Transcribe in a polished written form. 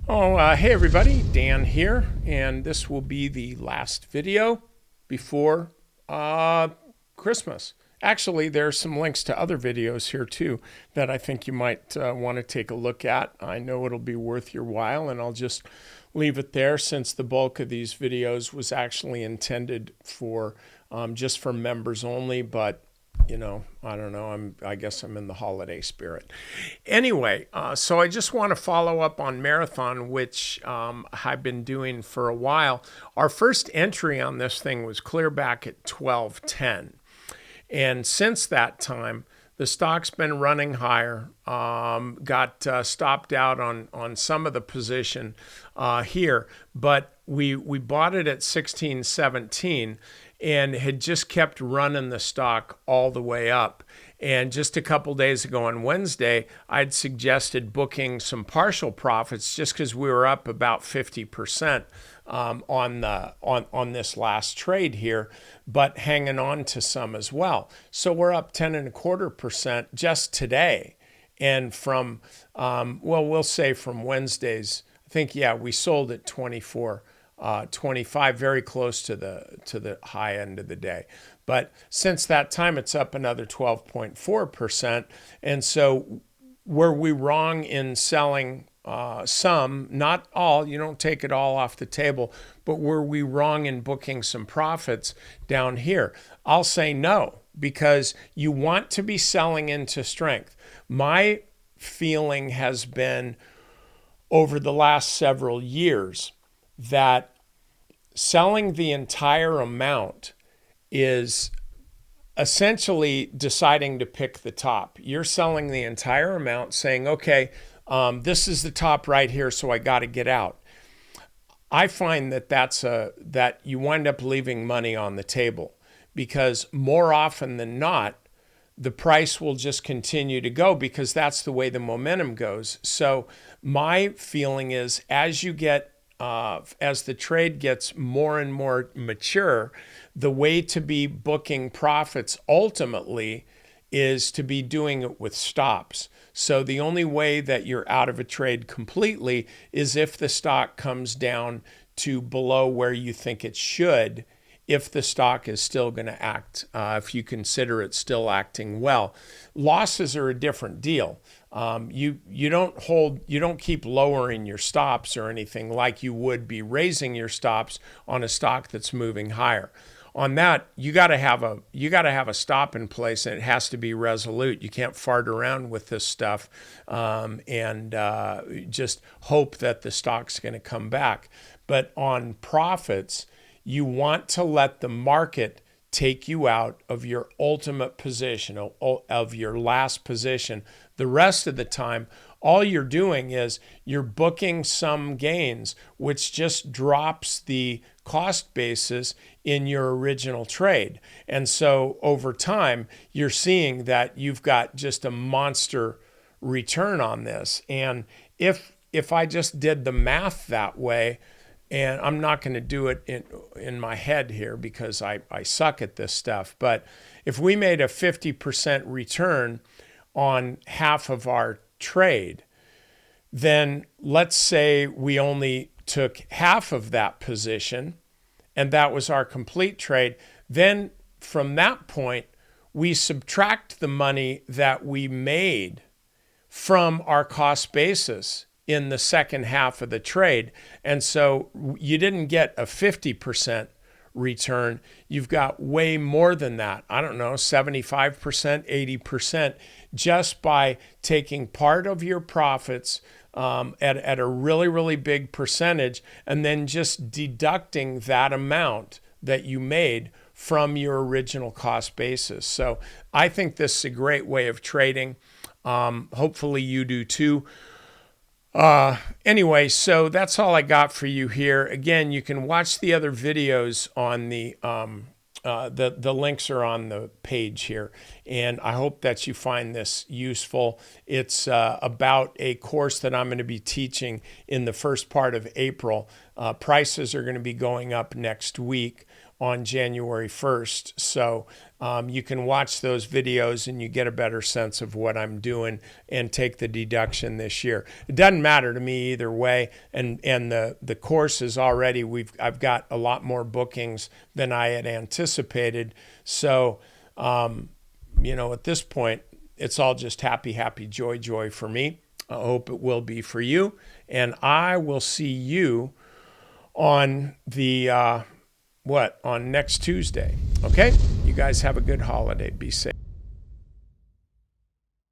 Hey everybody, Dan here, and this will be the last video before Christmas. Actually, there's some links to other videos here too that I think you might want to take a look at. I know it'll be worth your while, and I'll just leave it there since the bulk of these videos was actually intended for just for members only, but I don't know. I guess I'm in the holiday spirit. Anyway, so I just want to follow up on Marathon, which I've been doing for a while. Our first entry on this thing was clear back at 1210. And since that time, the stock's been running higher. Got stopped out on some of the position here, but we bought it at 1617 and had just kept running the stock all the way up. And just a couple days ago on Wednesday, I'd suggested booking some partial profits just because we were up about 50% on this last trade here, but hanging on to some as well. So we're up 10.25% just today. And from we'll say from Wednesday's, I think, yeah, we sold at 24.25, very close to the high end of the day. But since that time, it's up another 12.4%. And so were we wrong in selling some, not all, you don't take it all off the table, but were we wrong in booking some profits down here? I'll say no, because you want to be selling into strength. My feeling has been over the last several years that selling the entire amount is essentially deciding to pick the top. You're selling the entire amount, saying, okay, this is the top right here, so I got to get out. I find that that you wind up leaving money on the table, because more often than not, the price will just continue to go because that's the way the momentum goes. So my feeling is, as the trade gets more and more mature, the way to be booking profits ultimately is to be doing it with stops. So the only way that you're out of a trade completely is if the stock comes down to below where you think it should, if the stock is still going to act, if you consider it still acting well. Losses are a different deal. You don't keep lowering your stops or anything like you would be raising your stops on a stock that's moving higher. On that, you got to have a stop in place, and it has to be resolute. You can't fart around with this stuff and just hope that the stock's going to come back. But on profits, you want to let the market take you out of your ultimate position, of your last position. The rest of the time, all you're doing is you're booking some gains, which just drops the cost basis in your original trade. And so over time, you're seeing that you've got just a monster return on this. And if I just did the math that way, and I'm not going to do it in my head here because I suck at this stuff, but if we made a 50% return on half of our trade, then let's say we only took half of that position and that was our complete trade. Then from that point, we subtract the money that we made from our cost basis in the second half of the trade. And so you didn't get a 50% return. You've got way more than that. I don't know, 75%, 80%, just by taking part of your profits at a really, really big percentage and then just deducting that amount that you made from your original cost basis. So I think this is a great way of trading. Hopefully you do too. Anyway, so that's all I got for you here. Again, you can watch the other videos on the links are on the page here. And I hope that you find this useful. It's about a course that I'm going to be teaching in the first part of April. Prices are going to be going up next week on January 1st. So you can watch those videos and you get a better sense of what I'm doing and take the deduction this year. It doesn't matter to me either way. And the course is already, I've got a lot more bookings than I had anticipated. So, at this point, it's all just happy, happy, joy, joy for me. I hope it will be for you. And I will see you on the, on next Tuesday. Okay? You guys have a good holiday. Be safe.